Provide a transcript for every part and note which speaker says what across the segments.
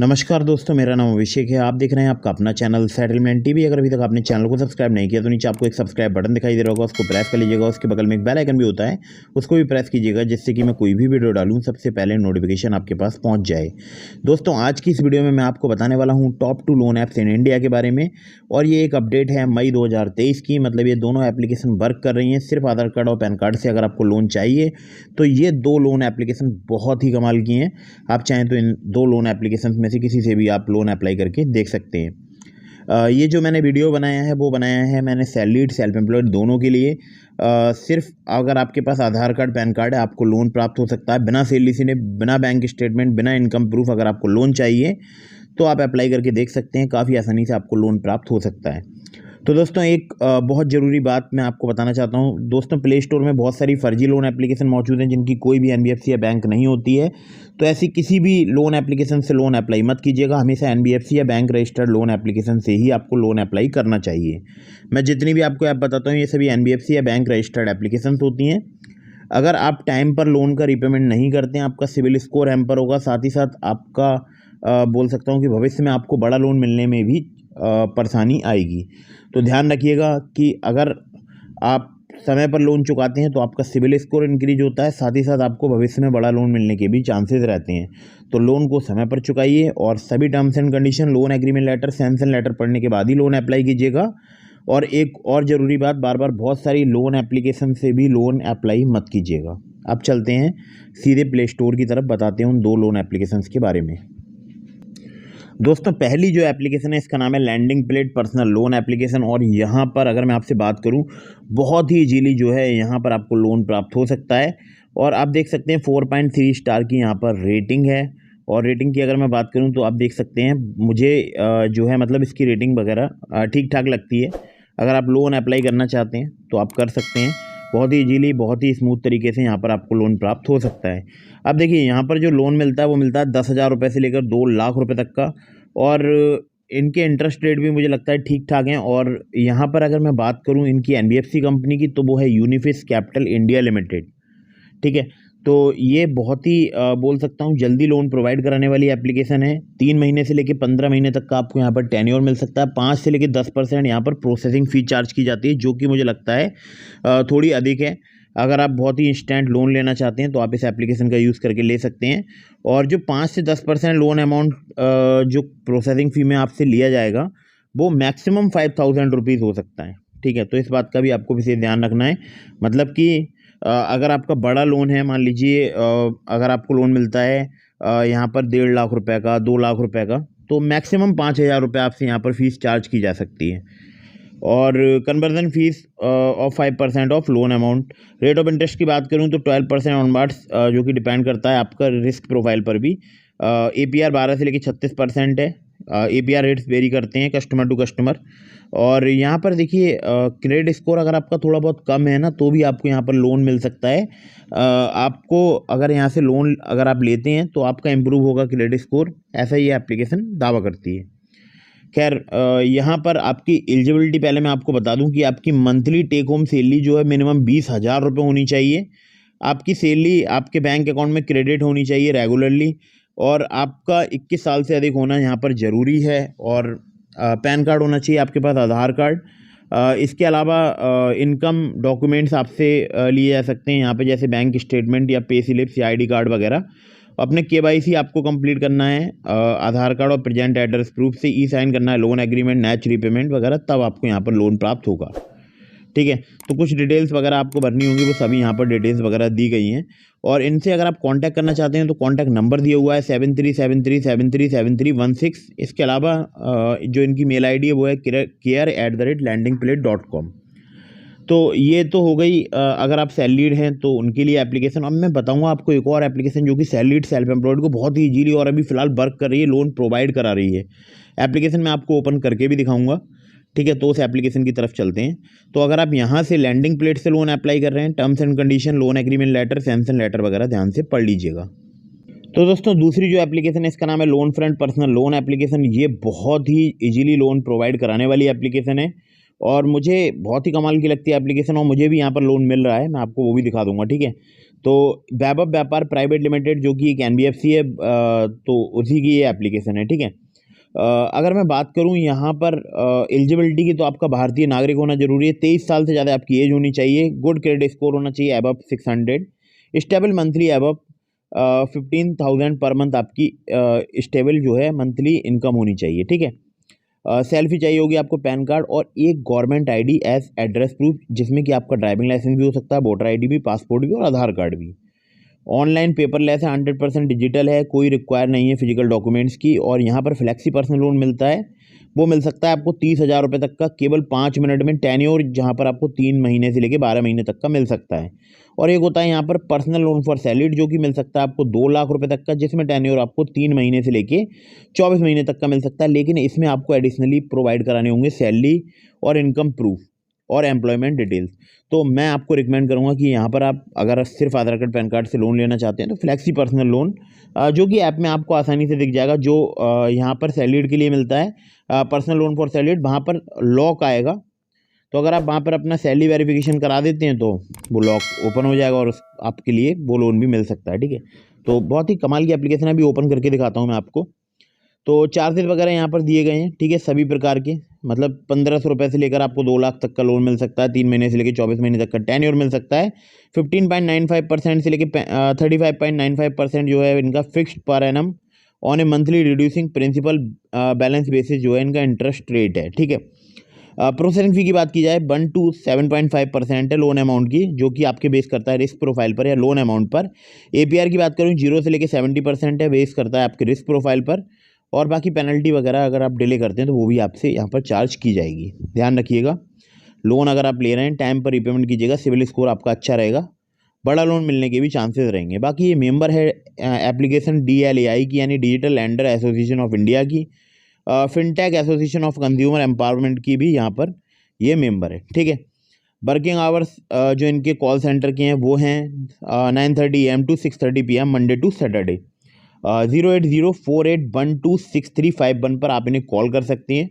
Speaker 1: नमस्कार दोस्तों, मेरा नाम अभिषेक है। आप देख रहे हैं आपका अपना चैनल सेटलमेंट टीवी। अगर अभी तक आपने चैनल को सब्सक्राइब नहीं किया तो नीचे आपको एक सब्सक्राइब बटन दिखाई दे रहा होगा, उसको प्रेस कर लीजिएगा। उसके बगल में एक बेल आइकन भी होता है, उसको भी प्रेस कीजिएगा, जिससे कि मैं कोई भी वीडियो डालूं सबसे पहले नोटिफिकेशन आपके पास पहुंच जाए। दोस्तों, आज की इस वीडियो में मैं आपको बताने वाला हूँ top 2 loan apps in India के बारे में। और ये एक अपडेट है मई 2023 की। मतलब ये दोनों एप्लीकेशन वर्क कर रही हैं। सिर्फ आधार कार्ड और पैन कार्ड से अगर आपको लोन चाहिए तो ये 2 लोन एप्लीकेशन बहुत ही कमाल की हैं। आप चाहें तो इन 2 लोन एप्लीकेशन में से किसी से भी आप लोन अप्लाई करके देख सकते हैं। ये जो मैंने वीडियो बनाया है वो बनाया है मैंने सैलरीड सेल्फ एम्प्लॉयड दोनों के लिए। सिर्फ अगर आपके पास आधार कार्ड पैन कार्ड है आपको लोन प्राप्त हो सकता है बिना सैलरी से, बिना बैंक स्टेटमेंट, बिना इनकम प्रूफ। अगर आपको लोन चाहिए तो आप अप्लाई करके देख सकते हैं, काफ़ी आसानी से आपको लोन प्राप्त हो सकता है। तो दोस्तों, एक बहुत ज़रूरी बात मैं आपको बताना चाहता हूँ। दोस्तों, प्ले स्टोर में बहुत सारी फर्जी लोन एप्लीकेशन मौजूद हैं जिनकी कोई भी एनबीएफसी या बैंक नहीं होती है। तो ऐसी किसी भी लोन एप्लीकेशन से लोन अप्लाई मत कीजिएगा। हमेशा एनबीएफसी या बैंक रजिस्टर्ड लोन एप्लीकेशन से ही आपको लोन अप्लाई करना चाहिए। मैं जितनी भी आपको ऐप बताता हूँ ये सभी एनबीएफसी या बैंक रजिस्टर्ड एप्लीकेशन होती हैं। अगर आप टाइम पर लोन का रीपेमेंट नहीं करते हैं, आपका सिविल स्कोर हैम्पर होगा। साथ ही साथ आपका बोल सकता हूँ कि भविष्य में आपको बड़ा लोन मिलने में भी परेशानी आएगी। तो ध्यान रखिएगा कि अगर आप समय पर लोन चुकाते हैं तो आपका सिविल स्कोर इंक्रीज होता है। साथ ही साथ आपको भविष्य में बड़ा लोन मिलने के भी चांसेस रहते हैं। तो लोन को समय पर चुकाइए और सभी terms and condition, loan agreement letter, sanction letter पढ़ने के बाद ही लोन अप्लाई कीजिएगा। और एक और ज़रूरी बात, बार बार बहुत सारी लोन एप्लीकेशन से भी लोन अप्लाई मत कीजिएगा। अब चलते हैं सीधे प्ले स्टोर की तरफ, बताते हैं उन 2 लोन एप्लीकेशंस के बारे में। दोस्तों, पहली जो एप्लीकेशन है इसका नाम है LendingPlate personal loan application. और यहाँ पर अगर मैं आपसे बात करूँ, बहुत ही इजीली जो है यहाँ पर आपको लोन प्राप्त हो सकता है। और आप देख सकते हैं 4.3 स्टार की यहाँ पर रेटिंग है। और रेटिंग की अगर मैं बात करूँ तो आप देख सकते हैं मुझे जो है मतलब इसकी रेटिंग वगैरह ठीक ठाक लगती है। अगर आप लोन अप्लाई करना चाहते हैं तो आप कर सकते हैं। बहुत ही इजीली, बहुत ही स्मूथ तरीके से यहाँ पर आपको लोन प्राप्त हो सकता है। अब देखिए, यहाँ पर जो लोन मिलता है वो मिलता है 10,000 रुपये से लेकर 2 लाख रुपये तक का। और इनके इंटरेस्ट रेट भी मुझे लगता है ठीक ठाक हैं। और यहाँ पर अगर मैं बात करूँ इनकी एनबीएफसी कंपनी की तो वो है यूनिफिस कैपिटल इंडिया लिमिटेड। ठीक है, तो ये बहुत ही बोल सकता हूँ जल्दी लोन प्रोवाइड कराने वाली एप्लीकेशन है। 3 महीने से लेकर 15 महीने तक का आपको यहाँ पर टेन्योर मिल सकता है। 5 से लेकर 10% यहाँ पर प्रोसेसिंग फ़ी चार्ज की जाती है, जो कि मुझे लगता है थोड़ी अधिक है। अगर आप बहुत ही इंस्टेंट लोन लेना चाहते हैं तो आप इस एप्लीकेशन का यूज़ करके ले सकते हैं। और जो 5 से 10% लोन अमाउंट जो प्रोसेसिंग फ़ी में आपसे लिया जाएगा वो मैक्सिमम 5,000 रुपीज़ हो सकता है। ठीक है, तो इस बात का भी आपको विशेष ध्यान रखना है। मतलब कि अगर आपका बड़ा लोन है, मान लीजिए अगर आपको लोन मिलता है यहाँ पर 1.5 लाख रुपए का, 2 लाख रुपए का, तो मैक्सिमम 5,000 रुपये आपसे यहाँ पर फ़ीस चार्ज की जा सकती है। और conversion fees of 5% of loan amount. Rate of interest की बात करूँ तो 12% ऑनवर्ड्स, जो कि डिपेंड करता है आपका रिस्क प्रोफाइल पर भी। एपीआर 12 से लेकर 36% है। एपीआर रेट्स वेरी करते हैं कस्टमर टू कस्टमर। और यहाँ पर देखिए, क्रेडिट स्कोर अगर आपका थोड़ा बहुत कम है ना तो भी आपको यहाँ पर लोन मिल सकता है। आपको अगर यहाँ से लोन अगर आप लेते हैं तो आपका इम्प्रूव होगा क्रेडिट स्कोर, ऐसा ये एप्लीकेशन दावा करती है। खैर, यहाँ पर आपकी एलिजिबिलिटी पहले मैं आपको बता दूं कि आपकी मंथली टेक होम सैलरी जो है मिनिमम 20,000 रुपये होनी चाहिए। आपकी सैलरी आपके बैंक अकाउंट में क्रेडिट होनी चाहिए रेगुलरली। और आपका 21 साल से अधिक होना यहाँ पर ज़रूरी है। और पैन कार्ड होना चाहिए आपके पास, आधार कार्ड। इसके अलावा इनकम डॉक्यूमेंट्स आपसे लिए जा सकते हैं यहाँ पे, जैसे बैंक स्टेटमेंट या पे स्लिप्स या आईडी कार्ड वगैरह। अपने केवाईसी आपको कंप्लीट करना है आधार कार्ड और प्रेजेंट एड्रेस प्रूफ से, ई साइन करना है लोन एग्रीमेंट, नेच रीपेमेंट वगैरह, तब आपको यहाँ पर लोन प्राप्त होगा। ठीक है, तो कुछ डिटेल्स वगैरह आपको भरनी होंगी, वो सभी यहाँ पर डिटेल्स वगैरह दी गई हैं। और इनसे अगर आप कांटेक्ट करना चाहते हैं तो कांटेक्ट नंबर दिया हुआ है 7373737316। इसके अलावा जो इनकी मेल आईडी है वो है care@landingplate.com। तो ये तो हो गई अगर आप सैलरीड हैं तो उनके लिए एप्लीकेशन। अब मैं बताऊंगा आपको एक और एप्लीकेशन जो कि सैलरीड सेल्फ एम्प्लॉयड को बहुत ही इजीली और अभी फिलहाल वर्क कर रही है, लोन प्रोवाइड करा रही है। एप्लीकेशन मैं आपको ओपन करके भी दिखाऊंगा। ठीक है, तो उस एप्लीकेशन की तरफ चलते हैं। तो अगर आप यहाँ से लैंडिंग प्लेट से लोन अप्लाई कर रहे हैं, terms and condition, loan agreement letter, sanction letter वगैरह ध्यान से पढ़ लीजिएगा। तो दोस्तों, दूसरी जो एप्लीकेशन है इसका नाम है loan front personal loan application. ये बहुत ही इजीली लोन प्रोवाइड कराने वाली एप्लीकेशन है और मुझे बहुत ही कमाल की लगती है एप्लीकेशन। और मुझे भी यहाँ पर लोन मिल रहा है, मैं आपको वो भी दिखा दूंगा। ठीक है, तो वैभव व्यापार प्राइवेट लिमिटेड जो कि एक एनबीएफसी है, तो उसी की ये एप्लीकेशन है, ठीक है। अगर मैं बात करूं यहाँ पर एलिजिबिलिटी की, तो आपका भारतीय नागरिक होना जरूरी है, 23 साल से ज़्यादा आपकी एज होनी चाहिए, गुड क्रेडिट स्कोर होना चाहिए above 600, stable monthly above 15,000 per month आपकी स्टेबल जो है मंथली इनकम होनी चाहिए, ठीक है। सेल्फी चाहिए होगी आपको, पैन कार्ड और एक government ID as address proof, जिसमें कि आपका ड्राइविंग लाइसेंस भी हो सकता है, वोटर आईडी भी, पासपोर्ट भी और आधार कार्ड भी। ऑनलाइन पेपरलेस है, 100% डिजिटल है, कोई रिक्वायर नहीं है फिजिकल डॉक्यूमेंट्स की। और यहाँ पर फ्लेक्सी पर्सनल लोन मिलता है, वो मिल सकता है आपको 30,000 रुपये तक का, केवल 5 मिनट में, टेन्योर जहाँ पर आपको 3 महीने से लेकर 12 महीने तक का मिल सकता है। और एक होता है यहाँ पर पर्सनल लोन फॉर सैलरीड, जो कि मिल सकता है आपको 2 लाख रुपए तक का, जिसमें टेन्योर आपको 3 महीने से लेके 24 महीने तक का मिल सकता है। लेकिन इसमें आपको एडिशनली प्रोवाइड कराने होंगे सैलरी और इनकम प्रूफ और एम्प्लॉयमेंट डिटेल्स। तो मैं आपको रिकमेंड करूंगा कि यहाँ पर आप अगर सिर्फ आधार कार्ड पैन कार्ड से लोन लेना चाहते हैं तो फ्लेक्सी पर्सनल लोन, जो कि ऐप में आपको आसानी से दिख जाएगा, जो यहाँ पर सैलरीड के लिए मिलता है, पर्सनल लोन फॉर सैलरीड, वहाँ पर लॉक आएगा। तो अगर आप वहाँ पर अपना सैलरी वेरिफिकेशन करा देते हैं तो वो लॉक ओपन हो जाएगा और आपके लिए वो लोन भी मिल सकता है, ठीक है। तो बहुत ही कमाल की एप्लीकेशन है, अभी ओपन करके दिखाता हूँ मैं आपको। तो चार्जेस वगैरह यहाँ पर दिए गए हैं, ठीक है, सभी प्रकार के, मतलब 1,500 रुपये से लेकर आपको 2 लाख तक का लोन मिल सकता है, 3 महीने से लेकर 24 महीने तक का टेन्योर मिल सकता है। 15.95% से लेकर 35.95% जो है इनका fixed per annum on a monthly reducing principal balance basis जो है इनका इंटरेस्ट रेट है, ठीक है। प्रोसेसिंग फी की बात की जाए 1 to 7.5% है लोन अमाउंट की, जो कि आपके बेस करता है रिस्क प्रोफाइल पर या लोन अमाउंट पर। एपीआर की बात करूँ 0 से लेकर 70% है, बेस करता है आपके रिस्क प्रोफाइल पर। और बाकी पेनल्टी वगैरह अगर आप डिले करते हैं तो वो भी आपसे यहाँ पर चार्ज की जाएगी। ध्यान रखिएगा, लोन अगर आप ले रहे हैं टाइम पर रिपेमेंट कीजिएगा, सिविल स्कोर आपका अच्छा रहेगा, बड़ा लोन मिलने के भी चांसेस रहेंगे। बाकी ये मेंबर है एप्लीकेशन DLAI की, यानी digital lender association of India की, fintech association of consumer empowerment की भी यहाँ पर ये मेंबर है, ठीक है। वर्किंग आवर्स जो इनके कॉल सेंटर के हैं वो हैं 9:30 AM to 6:30 PM Monday to Saturday. 08048126351 पर आप इन्हें कॉल कर सकते हैं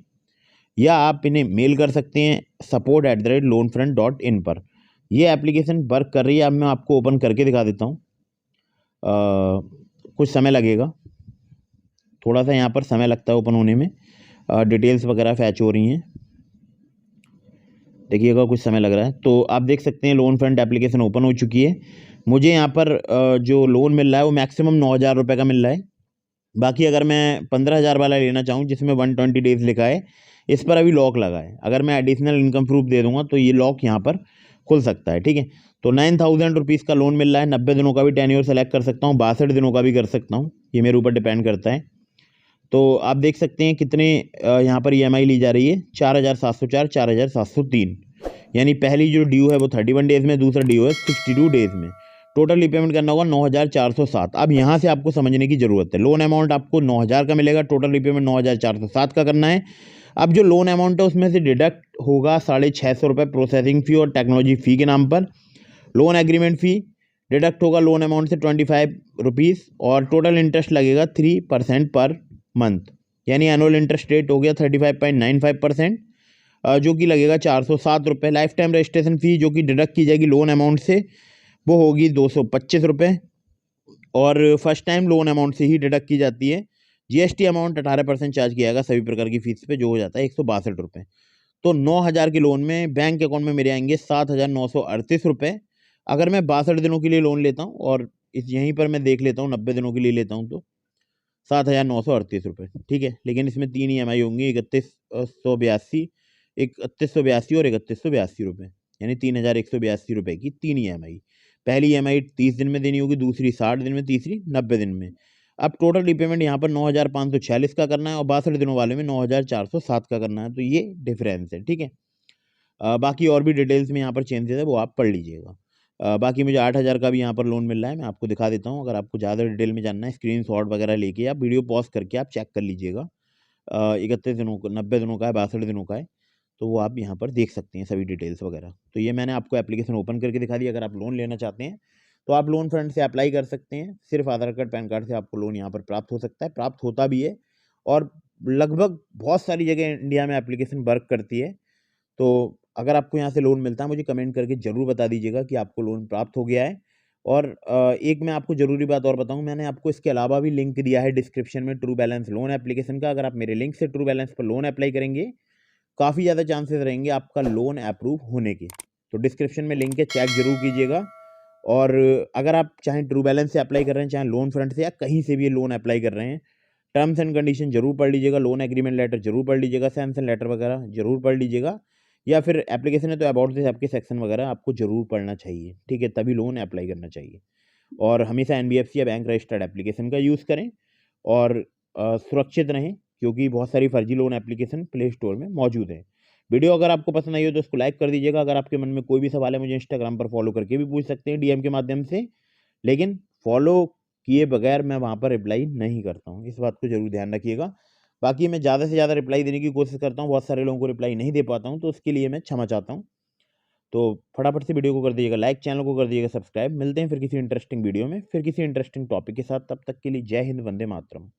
Speaker 1: या आप इन्हें मेल कर सकते हैं support@loanfront.in पर। ये एप्लीकेशन वर्क कर रही है, अब मैं आपको ओपन करके दिखा देता हूँ। कुछ समय लगेगा, थोड़ा सा यहाँ पर समय लगता है ओपन होने में, डिटेल्स वगैरह फैच हो रही हैं, देखिएगा कुछ समय लग रहा है। तो आप देख सकते हैं लोन फ्रंट एप्लीकेशन ओपन हो चुकी है। मुझे यहाँ पर जो लोन मिल रहा है वो मैक्सिमम 9,000 रुपये का मिल रहा है। बाकी अगर मैं 15,000 वाला लेना चाहूँ जिसमें 120 डेज लिखा है, इस पर अभी लॉक लगा है। अगर मैं एडिशनल इनकम प्रूफ दे दूंगा तो ये लॉक यहाँ पर खुल सकता है, ठीक है। तो 9,000 रुपीज़ का लोन मिल रहा है, 90 दिनों का भी टेन्योर सेलेक्ट कर सकता हूँ, 62 दिनों का भी कर सकता हूँ, ये मेरे ऊपर डिपेंड करता है। तो आप देख सकते हैं कितने यहाँ पर EMI ली जा रही है, 4,704, 4,703, यानी पहली जो ड्यू है वो 31 डेज में, दूसरा ड्यू है 62 डेज में। टोटल रीपेमेंट करना होगा 9,407। अब यहाँ से आपको समझने की ज़रूरत है, लोन अमाउंट आपको 9,000 का मिलेगा, टोटल रीपेमेंट 9,407 का करना है। अब जो लोन अमाउंट है उसमें से डिडक्ट होगा 650 रुपये प्रोसेसिंग फ़ी और टेक्नोलॉजी फ़ी के नाम पर। लोन एग्रीमेंट फ़ी डिडक्ट होगा लोन अमाउंट से 25 रुपीज़ और टोटल इंटरेस्ट लगेगा 3% पर मंथ, यानी एनुअल इंटरेस्ट रेट हो गया 35.95%, जो कि लगेगा 407 रुपये। लाइफ टाइम रजिस्ट्रेशन फ़ी जो कि डिडक्ट की जाएगी लोन अमाउंट से वो होगी 225 रुपये और फर्स्ट टाइम लोन अमाउंट से ही डिडक्ट की जाती है। GST अमाउंट 18% चार्ज किया जाएगा सभी प्रकार की फीस पे, जो हो जाता है 162 रुपये। तो 9,000 के लोन में बैंक अकाउंट में मेरे आएंगे 7,938 रुपये। अगर मैं 62 दिनों के लिए लोन लेता हूँ और यहीं पर मैं देख लेता हूँ 90 दिनों के लिए लेता हूँ तो 7,938 रुपये, ठीक है। लेकिन इसमें 3 EMI होंगी, 3182, 3182 और 3182 रुपये, यानी 3,182 रुपये की 3 EMI। पहली EMI 30 दिन में देनी होगी, दूसरी 60 दिन में, तीसरी 90 दिन में। अब टोटल रिपेमेंट यहाँ पर 9,546 का करना है और 62 दिनों वाले में 9,407 का करना है, तो ये डिफरेंस है, ठीक है। बाकी और भी डिटेल्स में यहाँ पर चेंजेस है वो आप पढ़ लीजिएगा। बाकी मुझे 8,000 का भी यहाँ पर लोन मिल रहा है, मैं आपको दिखा देता हूँ। अगर आपको ज़्यादा डिटेल में जानना है स्क्रीनशॉट वगैरह लेके आप वीडियो पॉज करके आप चेक कर लीजिएगा। 31 दिनों का, 90 दिनों का है, 62 दिनों का है, तो वो आप यहाँ पर देख सकते हैं सभी डिटेल्स वगैरह। तो ये मैंने आपको एप्लीकेशन ओपन करके दिखा दी। अगर आप लोन लेना चाहते हैं तो आप लोन फ्रंट से अप्लाई कर सकते हैं, सिर्फ आधार कार्ड पैन कार्ड से आपको लोन यहाँ पर प्राप्त हो सकता है, प्राप्त होता भी है और लगभग बहुत सारी जगह इंडिया में एप्लीकेशन वर्क करती है। तो अगर आपको यहाँ से लोन मिलता है मुझे कमेंट करके ज़रूर बता दीजिएगा कि आपको लोन प्राप्त हो गया है और एक मैं आपको ज़रूरी बात और बताऊँ, मैंने आपको इसके अलावा भी लिंक दिया है डिस्क्रिप्शन में ट्रू बैलेंस लोन एप्लीकेशन का। अगर आप मेरे लिंक से ट्रू बैलेंस पर लोन अप्लाई करेंगे, काफ़ी ज़्यादा चांसेस रहेंगे आपका लोन अप्रूव होने के। तो डिस्क्रिप्शन में लिंक है, चेक ज़रूर कीजिएगा। और अगर आप चाहे ट्रू बैलेंस से अप्लाई कर रहे हैं, चाहे लोन फ्रंट से या कहीं से भी ये लोन अप्लाई कर रहे हैं, टर्म्स एंड कंडीशन जरूर पढ़ लीजिएगा, लोन एग्रीमेंट लेटर जरूर पढ़ लीजिएगा, सैंक्शन लेटर वगैरह जरूर पढ़ लीजिएगा, या फिर एप्लीकेशन है तो अबाउट दिस आपके सेक्शन वगैरह आपको जरूर पढ़ना चाहिए, ठीक है, तभी लोन अप्लाई करना चाहिए। और हमेशा एनबीएफसी या बैंक रजिस्टर्ड एप्लीकेशन का यूज़ करें और सुरक्षित रहें, क्योंकि बहुत सारी फर्जी लोन एप्लीकेशन प्ले स्टोर में मौजूद है। वीडियो अगर आपको पसंद आई हो तो उसको लाइक कर दीजिएगा। अगर आपके मन में कोई भी सवाल है, मुझे इंस्टाग्राम पर फॉलो करके भी पूछ सकते हैं डीएम के माध्यम से, लेकिन फॉलो किए बगैर मैं वहाँ पर रिप्लाई नहीं करता हूँ, इस बात को ज़रूर ध्यान रखिएगा। बाकी मैं ज़्यादा से ज़्यादा रिप्लाई देने की कोशिश करता हूँ, बहुत सारे लोगों को रिप्लाई नहीं दे पाता हूँ, तो उसके लिए मैं क्षमा चाहता हूँ। तो फटाफट से वीडियो को कर दीजिएगा लाइक, चैनल को कर दीजिएगा सब्सक्राइब। मिलते हैं फिर किसी इंटरेस्टिंग वीडियो में, फिर किसी इंटरेस्टिंग टॉपिक के साथ। तब तक के लिए जय हिंद, वंदे मातरम।